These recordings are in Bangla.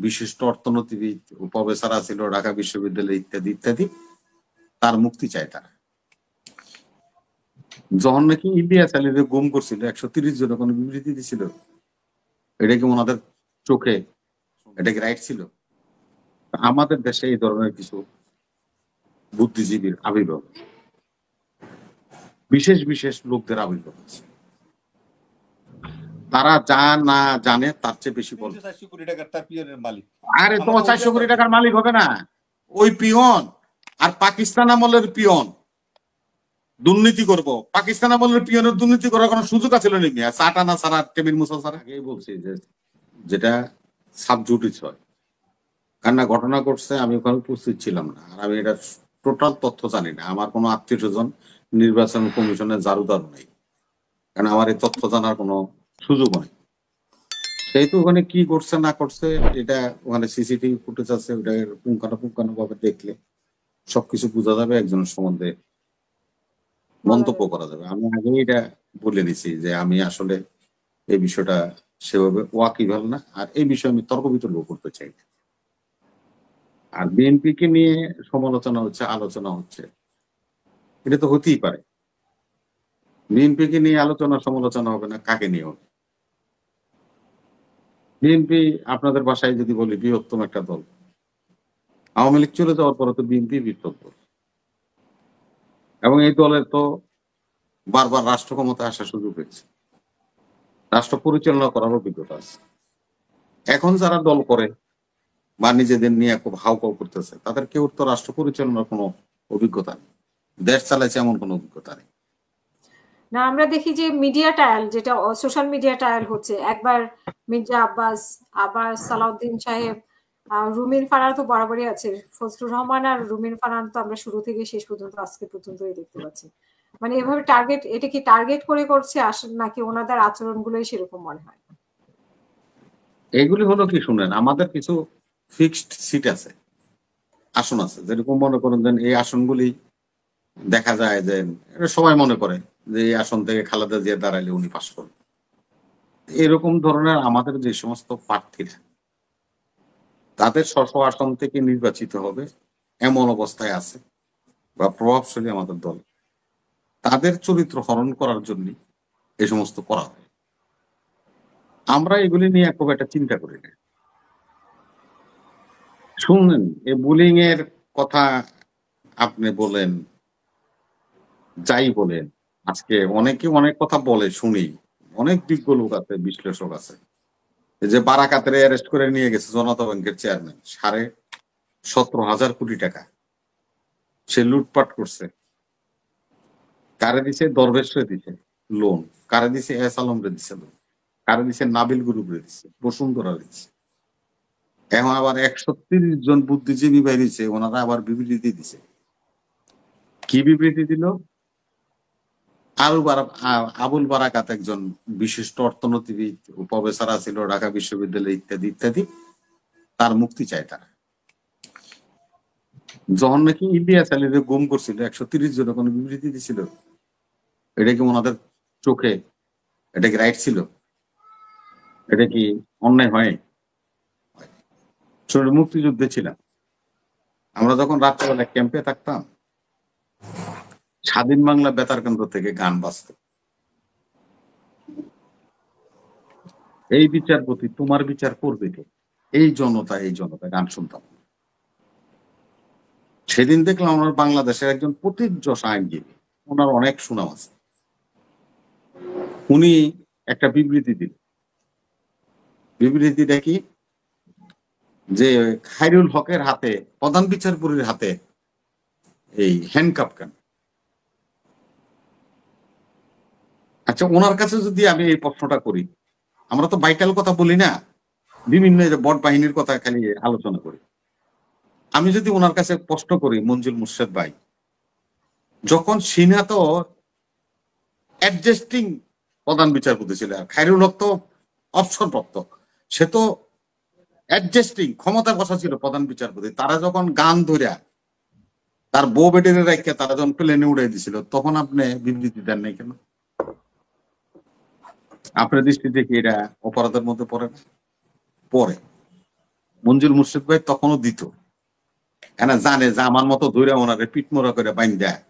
বিশিষ্ট অর্থনীতিবিদ, প্রফেসর ছিল ঢাকা বিশ্ববিদ্যালয় ইত্যাদি ইত্যাদি, তার মুক্তি চায় তারা। যখন নাকি ইলিয়াস আলীরে গুম করছিল 130 জন কোনো বিবৃতি দিছিল, এটা কি ওনাদের চোখে এটা কি রাইট ছিল? আমাদের দেশে এই ধরনের কিছু বুদ্ধিজীবীর আবির্ভাব, বিশেষ বিশেষ লোকদের আবির্ভাব আছে, তারা যা না জানে তার চেয়ে বেশি বলে। আরে তোমার 400 কোটি টাকার মালিক হবে না ওই পিয়ন, আর পাকিস্তান আমলের পিয়ন দুর্নীতি করবো, পাকিস্তান আমলের পিয়নের দুর্নীতি করার কোনো সুযোগ আছে নাকি? চাটা না সারা টেবিল মুসা সারা। আগেই বলছি যে যেটা সাবজুডিস হয়, কারণ ঘটনা ঘটছে, আমি ওখানে উপস্থিত ছিলাম না, আর আমি এটা টোটাল তথ্য জানি না। আমার কোনো আত্মীয় স্বজন নির্বাচন কমিশনের জারুদারু নেই, কারণ আমার এই তথ্য জানার কোনো সুযোগ নেই। সেই তো ওখানে কি করছে না করছে, এটা ওখানে সিসিটিভি ফুটেজ আছে, ওটা পুঙ্খানুপুঙ্খানু ভাবে দেখলে সবকিছু বোঝা যাবে, একজনের সম্বন্ধে মন্তব্য করা যাবে। আমি আগে এটা বলে নিছি যে আমি আসলে এই বিষয়টা সেভাবে ওয়াকিবহাল না, আর এই বিষয়ে আমি তর্ক বিতর্ক করতে চাই না। আর বিএনপি কে নিয়ে সমালোচনা হচ্ছে, আলোচনা হচ্ছে, এটা তো হতেই পারে। বিএনপি কে নিয়ে আলোচনা সমালোচনা হবে না, কাকে নিয়ে হবে? বিএনপি আপনাদের বাসায় যদি বলি বৃহত্তম একটা দল, আওয়ামী লীগ চলে যাওয়ার পরে তো বিএনপি বৃহত্তম দল, এবং এই দলের তো বারবার রাষ্ট্র ক্ষমতায় আসার সুযোগ হয়েছে, রাষ্ট্র পরিচালনা করার অভিজ্ঞতা আছে। এখন যারা দল করে বা নিজেদের নিয়ে খুব হাউকাউ করতেছে, তাদের কেউ তো রাষ্ট্র পরিচালনার কোনো অভিজ্ঞতা নেই, দেশ চালাইছে এমন কোনো অভিজ্ঞতা নেই। না, আমরা দেখি যে মিডিয়া ট্রায়াল, যেটা সোশ্যাল মিডিয়া ট্রায়াল হচ্ছে, একবার মির্জা আব্বাস, আবার সালাউদ্দিন সাহেব, রুমিন ফারহান তো বরাবরই আছে, ফজলুর রহমান আর রুমিন ফারহান তো আমরা শুরু থেকে শেষ পর্যন্ত আজকে পর্যন্তই দেখতে পাচ্ছি। মানে এভাবে টার্গেট, এটা কি টার্গেট করে করছে আসলে, নাকি ওনাদের আচরণগুলোই সেরকম মনে হয়? এগুলি হলো কি, শুনেন, আমাদের কিছু ফিক্সড সিট আছে, আসন আছে, যেরকম মনে করেন যে এই আসনগুলি দেখা যায় যে সবাই মনে করে যে এই আসন থেকে খালেদা জিয়া দাঁড়াইলে উনি পাশ করবেন। এরকম ধরনের আমাদের যে সমস্ত প্রার্থীরা তাদের স্ব আসন থেকে নির্বাচিত হবে এমন অবস্থায় আছে বা প্রভাবশালী আমাদের দল, তাদের চরিত্র হরণ করার জন্য এই সমস্ত করা হয়। আমরা এগুলি নিয়ে খুব একটা চিন্তা করি না। শুনলেন এই বুলিং এর কথা আপনি বলেন, যাই বলেন, আজকে অনেকে অনেক কথা বলে শুনি, অনেক বিজ্ঞ লোক আছে, বিশ্লেষক আছে, যে বারাকাতের অ্যারেস্ট করে নিয়ে গেছে জনতা ব্যাংকের চেয়ারম্যান, 17,500 কোটি টাকা সে লুটপাট করছে। কারে দিছে? দরবেশরে দিছে লোন, কারে দিছে? এস আলমরে দিছে লোন, কারে দিছে? নাবিল গ্রুপরে দিছে, বসুন্ধরা দিছে। এখন আবার 130 জন বুদ্ধিজীবী বাইরেছে, ওনারা আবার বিবৃতি দিছে। কি বিবৃতি দিল? আবুল বারাকাত একজন বিশিষ্ট অর্থনীতিবিদ, প্রফেসর ছিল ঢাকা বিশ্ববিদ্যালয় ইত্যাদি ইত্যাদি, তার মুক্তি চায় তারা। যখন নাকি ইলিয়াস আলীরে গুম করছিল 130 জন কোনো বিবৃতি দিছিল, এটা কি ওনাদের চোখে এটা কি রাইট ছিল? এটা কি অন্যায় হয়? মুক্তিযুদ্ধে ছিলাম আমরা, যখন রাত্রেবেলা ক্যাম্পে থাকতাম, স্বাধীন বাংলা বেতার কেন্দ্র থেকে গান বাজত, এই বিচারপতি তোমার বিচার করবে কে, এই জনতা গান শুনতাম। সেদিন দেখলাম আমার বাংলাদেশের একজন প্রতিযশ আইনজীবী, ওনার অনেক সুনাম আছে, উনি একটা বিবৃতি দিল। বিবৃতিটা কি? যে খায়রুল হকের হাতে, প্রধান বিচারপতির হাতে এই হ্যান্ডকাপ কেন? আচ্ছা, ওনার কাছে যদি আমি এই প্রশ্নটা করি, আমরা তো ভাইটাল কথা বলি না, বিভিন্ন বট বাহিনীর কথা খালি আলোচনা করি। আমি যদি ওনার কাছে প্রশ্ন করি, মঞ্জুল মুর্শেদ ভাই, যখন সিনহা তো অ্যাডজাস্টিং প্রধান বিচারপতি ছিল, খায়রুল হক তো অবসরপ্রাপ্ত, সে তো অ্যাডজাস্টিং ক্ষমতা বসা ছিল প্রধান বিচারপতি, তারা যখন গান ধরিয়া তার বউ বেটের রাখে তারা যখন প্লেনে উড়াই দিছিল, তখন আপনি বিবৃতি দেন নাই কেন? আপনার দৃষ্টিতে কি এটা অপরাধের মধ্যে পড়ে না? পড়ে। মঞ্জুর মুর্শিদ ভাই তখনও দিত, এনা জানে যে আমার মতো ধরে ওনারে পিটমোড়া করে বাইন দেয়,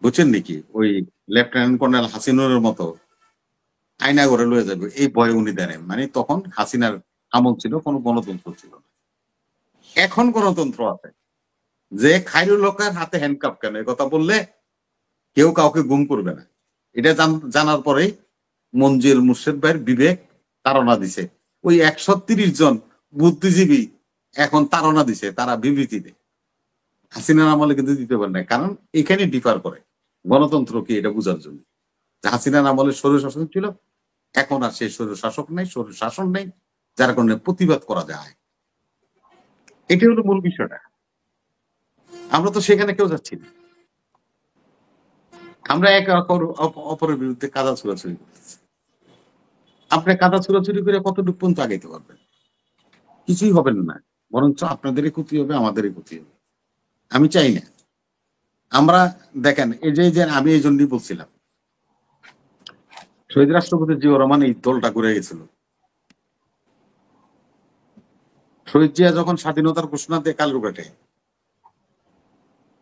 বুঝছেন নাকি? ওই লেফটেন্যান্ট কর্নেল হাসিনুরের মতো আয়না করে লয়ে যাবে এই ভয়ে উনি দেন। মানে তখন হাসিনার আমল ছিল, কোনো গণতন্ত্র ছিল না। এখন গণতন্ত্র আছে, যে খাইরুল হকের হাতে হ্যান্ডকাপ কেন এ কথা বললে কেউ কাউকে গুম করবে না। এটা জানার পরেই মঞ্জুর মুর্শিদ ভাইয়ের বিবেক তাড়না দিছে। ওই 130 জন বুদ্ধিজীবী এখন তাড়না দিছে, তারা বিবৃতি দেয়। হাসিনার আমলে কিন্তু দিতে পারে না, কারণ এখানে ডিফার করে গণতন্ত্র কি এটা বোঝার জন্য। হাসিনার আমলে স্বৈর শাসন ছিল, এখন আর সেই স্বৈর শাসক নেই, স্বৈর শাসন নেই, যার কারণে প্রতিবাদ করা যায়। এটা হলো মূল বিষয়টা। আমরা তো সেখানে কেউ যাচ্ছি না, আমরা একে অপরের বিরুদ্ধে কাদা ছোড়াছুড়ি করতেছি। আপনি কাদা ছোড়াছুড়ি করে কতটুকু পর্যন্ত আগাইতে পারবেন? কিছুই হবেন না, বরঞ্চ আপনাদেরই ক্ষতি হবে, আমাদেরই ক্ষতি হবে। আমি চাই না। আমরা দেখেন, এই যে আমি এই জন্যই বলছিলাম, শহীদ রাষ্ট্রপতি জিয়াউর রহমান এই দলটা ঘুরে গেছিল। শহীদ জিয়া যখন স্বাধীনতার ঘোষণা দেয় কালুরঘাটে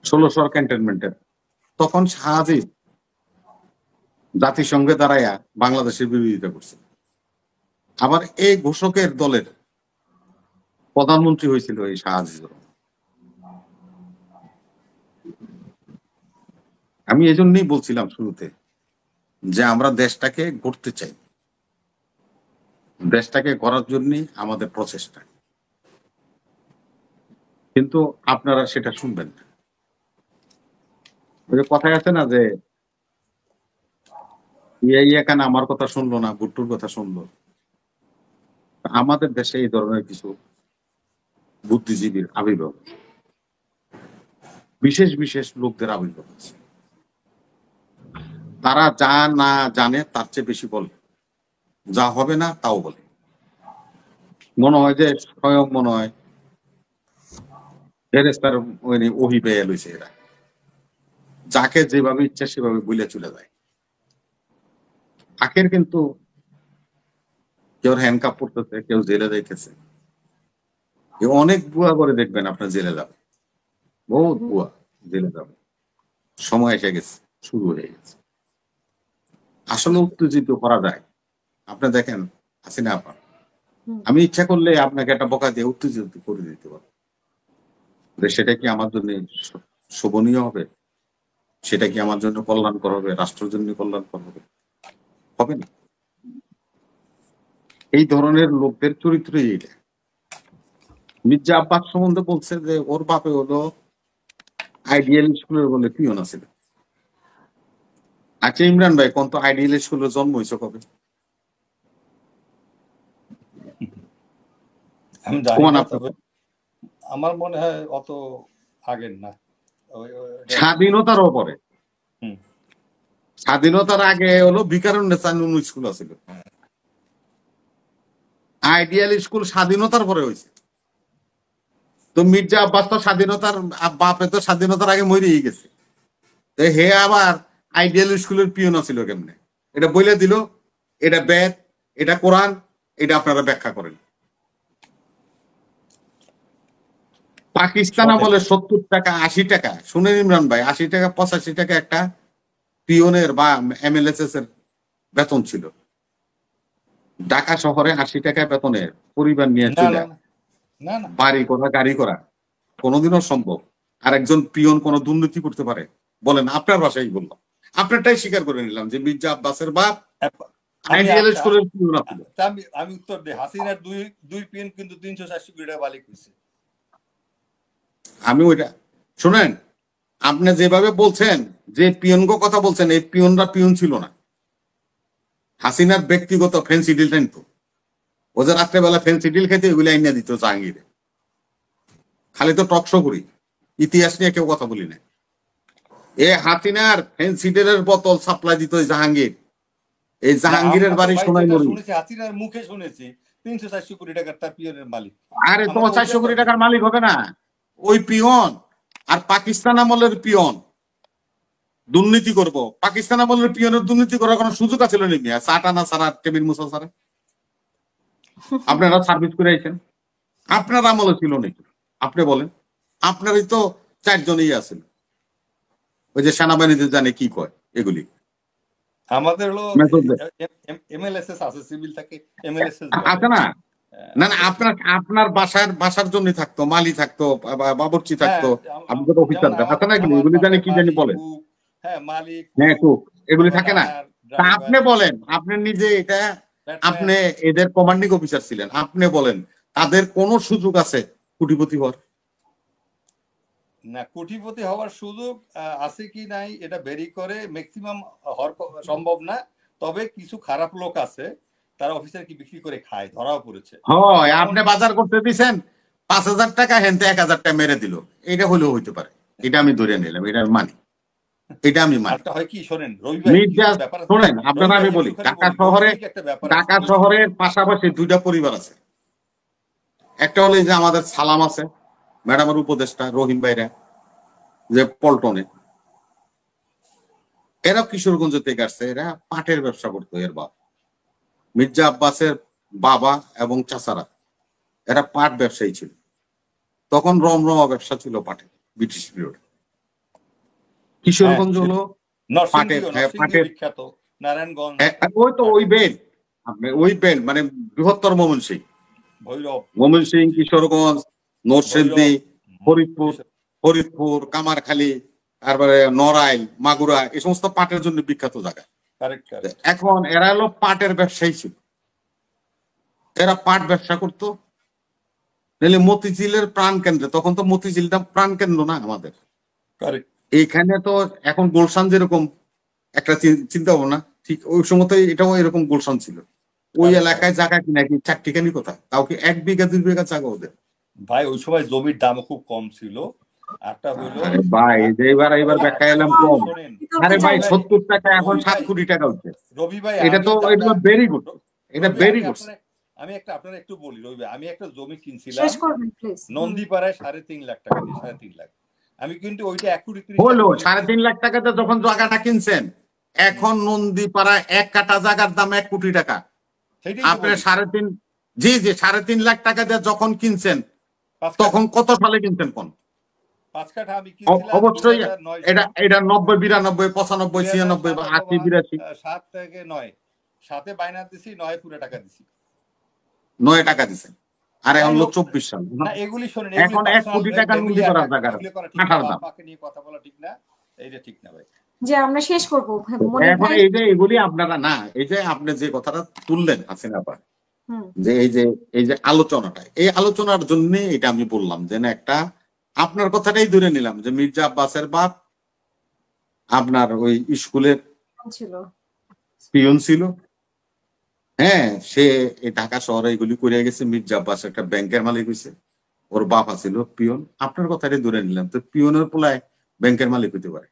1600 ক্যান্টনমেন্টের, তখন শাহজিব জাতিসংঘে দাঁড়াইয়া বাংলাদেশের বিরোধিতা করছে। আবার এই ঘোষকের দলের প্রধানমন্ত্রী হয়েছিল এই শাহজিব। আমি এজন্যই বলছিলাম শুরুতে যে আমরা দেশটাকে গড়তে চাই, দেশটাকে গড়ার জন্যই আমাদের প্রচেষ্টা, কিন্তু আপনারা সেটা শুনবেন না। ওই যে কথায় আছে না যে এখানে আমার কথা শুনলো না, ভুট্টুর কথা শুনলো। আমাদের দেশে এই ধরনের কিছু বুদ্ধিজীবীর আবির্ভাব, বিশেষ বিশেষ লোকদের আবির্ভাব আছে। তারা যা না জানে তার চেয়ে বেশি বলে, যা হবে না তাও বলে। মনে হয় যে স্বয়ং মনে হয় ফেরেশতার ওহী পেয়ে লইছে এরা, যাকে যেভাবে ইচ্ছা সেভাবে বলে চলে যায়। আখের কিন্তু কেউ হ্যান্ডকাপ পড়তেছে, কেউ জেলে যাইতেছে, কেউ অনেক বুয়া করে দেখবেন আপনার জেলে যাবে, বহুত বুয়া জেলে যাবে। সময় এসে গেছে, শুরু হয়ে গেছে। আসলে উত্তেজিত করা যায়। আপনি দেখেন হাসিনা আপা, আমি ইচ্ছা করলে আপনাকে একটা বকা দিয়ে উত্তেজিত করে দিতে পারবো। সেটা কি আমার জন্য শোভনীয় হবে? সেটা কি আমার জন্য কল্যাণকর হবে? রাষ্ট্রের জন্য কল্যাণকর হবে? হবে না। এই ধরনের লোকদের চরিত্র এইটা। মির্জা আব্বাস সম্বন্ধে বলছে যে ওর বাপে হলো আইডিয়াল স্কুলের বলে পিয়ন আছে। আচ্ছা ইমরান ভাই, কোন তো আইডিয়াল স্কুলের জন্ম হয়েছে কবে? আমার মনে হয় অত আগের না, স্বাধীনতারও পরে। স্বাধীনতার আগে হলো বিকারুন্নেসা নুন স্কুল আছিল। আইডিয়াল স্কুল স্বাধীনতার পরে হয়েছে। তো মির্জা আব্বাস তো স্বাধীনতার বাপে তো স্বাধীনতার আগে মরেই গেছে। হে আবার আইডিয়াল স্কুলের পিয়ন ছিল কেমনে? এটা বলে দিল, এটা বেদ, এটা কোরআন, এটা আপনারা ব্যাখ্যা করেন। পাকিস্তান আমলে 70 টাকা 80 টাকা, শুনেন ইমরান ভাই, 80 টাকা 85 টাকা একটা পিয়নের বা এমএলএসএস এর বেতন ছিল। ঢাকা শহরে 80 টাকা বেতনের পরিবার নিয়ে চলে বাড়ি করা, গাড়ি করা কোনোদিনও সম্ভব? আর একজন পিয়ন কোন দুর্নীতি করতে পারে? বলেন। আপনার ভাষাই বললাম, আপনারটাই স্বীকার করে নিলাম যে মির্জা আব্বাসের বাপ আইডিয়াল স্কুলের পিয়ন ছিল। আমি উত্তর দিই, হাসিনার দুই পিয়ন কিন্তু 300-400 কোটি টাকা মালিক হয়েছে। আমি ওইটা শুনেন, আপনি যেভাবে বলছেন, যে পিয়নগো কথা বলছেন, এই পিয়নরা পিয়ন ছিল না। হাসিনার ব্যক্তিগত ফ্যান্সি ডিল টাইম তো, ও যে রাত্রেবেলা ফ্যান্সি ডিল খেতে ওইগুলো আইনা দিত জাহাঙ্গীরে। খালি তো টকশো করি, ইতিহাস নিয়ে কেউ কথা বলি না। এ হাসিনার ফ্যান্সি ডিলের বোতল সাপ্লাই দিত জাহাঙ্গীর। এই জাহাঙ্গীরের বাড়ি শোনাই মরি, হাসিনার মুখে শুনেছি 300-400 কোটি টাকার তার পিয়নের মালিক। আরে তোমার 400 কোটি টাকার মালিক হবে না ওই পিয়ন। আর পাকিস্তান আমলের পিয়ন দুর্নীতি করবো, পাকিস্তান আমলের পিয়নের দুর্নীতি করার কোনো সুযোগ আছে নাকি? চাটা না সারা টেবিল মুসা সারা আপনারা সার্ভিস করে আইছেন। আপনার আমলে ছিল নাকি? আপনি বলেন, আপনারই তো 4 জনই আছেন, ওই যে সেনাবাহিনীতে জানে কি কয় এগুলি। আমাদের হলো মেথড এমএলএসএস আছে, সিভিল থাকে এমএলএসএস আছে না? না না, আপনার বাসার জন্য থাকতো, মালি থাকতো, বাবুর্চি থাকতো, আপনি তো অফিসার আছে না, এগুলি জানে কি জানি বলেন। হ্যাঁ, মালিক, হ্যাঁ, কুক, এগুলি থাকে না? তা আপনি ড্রাইভার, বলেন, আপনি নিজে এটা, ব্যাটম্যান। আপনি এদের কমান্ডিং অফিসার ছিলেন, আপনি বলেন তাদের কোন সুযোগ আছে কোটিপতি হওয়ার? না, কোটিপতি হওয়ার সুযোগ আছে কি নাই এটা বেরি করে, ম্যাক্সিমাম হওয়ার সম্ভব না। তবে কিছু খারাপ লোক আছে, তারা অফিসার কি বিক্রি করে খায়, ধরাও পড়েছে। হয়, আপনি বাজার করতে দিছেন 5,000 টাকা, হেনতে 1,000 টাকা মেরে দিল, এটা হলেও হইতে পারে, এটা আমি ধরে নিলাম, এটা মানি, এটা আমি মানি। একটা হয় কি, শোনেন শোনেন, আপনারা আমি বলি, ঢাকা শহরের পাশাপাশি 2টা পরিবার আছে। একটা হলো যে আমাদের সালাম আছে, ম্যাডামের উপদেষ্টা রহিম ভাইরা, যে পল্টনে, এরা কিশোরগঞ্জ থেকে আসছে, এরা পাটের ব্যবসা করতো। এর বাপ মির্জা আব্বাসের বাবা এবং চাচারা, এরা পাট ব্যবসায়ী ছিল। তখন রমরমা ব্যবসা ছিল পাটের, ব্রিটিশ পিরিয়ড। কিশোরগঞ্জ হলো পাটের বিখ্যাত, নারায়ণগঞ্জ, ওই তো ওই বেল্ট, আপনি ওই বেল্ট মানে বৃহত্তর ময়মনসিংহ, ভৈরব, ময়মনসিংহ, কিশোরগঞ্জ, নরসিংদী, ফরিদপুর, কামারখালী, তারপরে নড়াইল, মাগুরা, এই সমস্ত পাটের জন্য বিখ্যাত জায়গা। এখন এরা হলো পাটের ব্যবসায়ী ছিল, এরা পাট ব্যবসা করতো। নাহলে মতিঝিলের প্রাণ কেন্দ্রে, তখন তো মতিঝিলটা প্রাণ কেন্দ্র না আমাদের, এইখানে তো এখন গুলশান যেরকম একটা চিন্তা ভাবনা, ঠিক ওই সময় তো এটাও এরকম গুলশান ছিল। ওই এলাকায় জায়গা কিনা কি 4 কথা, তাও কি 1 বিঘা 2 বিঘা জায়গা ওদের। ভাই ওই সময় জমির দাম খুব কম ছিল। একটা হলো ভাই, এইবার ব্যাখ্যা এলাম কম। আরে ভাই 70 টাকা এখন 7 কোটি টাকা হচ্ছে। রবি ভাই, এটা তো ভেরি গুড, এটা ভেরি গুড। আমি আপনারা একটু বলি রবি ভাই, আমি একটা জমি কিনছিলাম নন্দীপাড়ায় 3.5 লাখ টাকা দিয়ে, 3.5 লাখ। আমি কিন্তু ওইটা 1 কোটি 30 হলো 3.5 লাখ টাকাতে যখন জায়গাটা কিনছেন, এখন নন্দীপাড়া 1 কাঠা জায়গার দাম 1 কোটি টাকা। আপনি 3.5, জি 3.5 লাখ টাকা দিয়ে যখন কিনছেন, তখন কত সালে কিনছেন? কোন 5 কাঠা আমি কিনছিলাম অবশ্যই এটা 90, 92, 95, 96 বা 80, 82, 7 থেকে 9, 7-এ বাইনা দিছি, 9 পুরো টাকা দিছি, 9 টাকা দিছেন। আর এখন 24 সাল, না এগুলি শুনেন, এখন 1 কোটি টাকা নদী করার জায়গা আপনাকে নিয়ে কথা বলা ঠিক না, এইটা ঠিক না ভাই। যে আমরা শেষ করব এখন এই যে এগুলি আপনারা না, এই যে আপনি যে কথাটা তুললেন হাসিনা আপা, যে এই যে আলোচনাটা, এই আলোচনার জন্য এটা আমি বললাম যে না, একটা আপনার কথাটাই ধরে নিলাম যে মির্জা আব্বাসের বাপ আপনার ওই স্কুলের পিয়ন ছিল। হ্যাঁ, সে এই ঢাকা শহরে এগুলি করে গেছে। মির্জা আব্বাস একটা ব্যাংকের মালিক হয়েছে, ওর বাপ ছিল পিয়ন। আপনার কথাটাই ধরে নিলাম, তো পিয়নের পোলায় ব্যাংকের মালিক হতে পারে।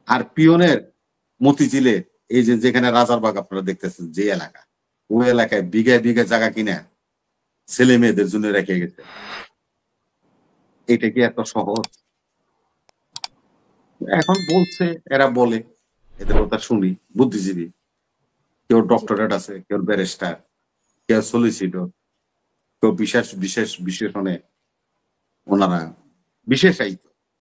আর পিয়নের মতিঝিলে এই যে যেখানে রাজারবাগ আপনারা দেখতেছেন, যে এলাকা, ওই এলাকায় বিঘায় বিঘা জায়গা কিনে ছেলে মেয়েদের জন্য রেখে গেছে। এটা কি এত সহজ? এখন বলছে, এরা বলে, এদের কথা শুনি, বুদ্ধিজীবী, কেউ ডক্টরেট আছে, কেউ ব্যারিস্টার, কেউ সলিসিটর, কেউ বিশেষ বিশেষণে ওনারা বিশেষায়িত।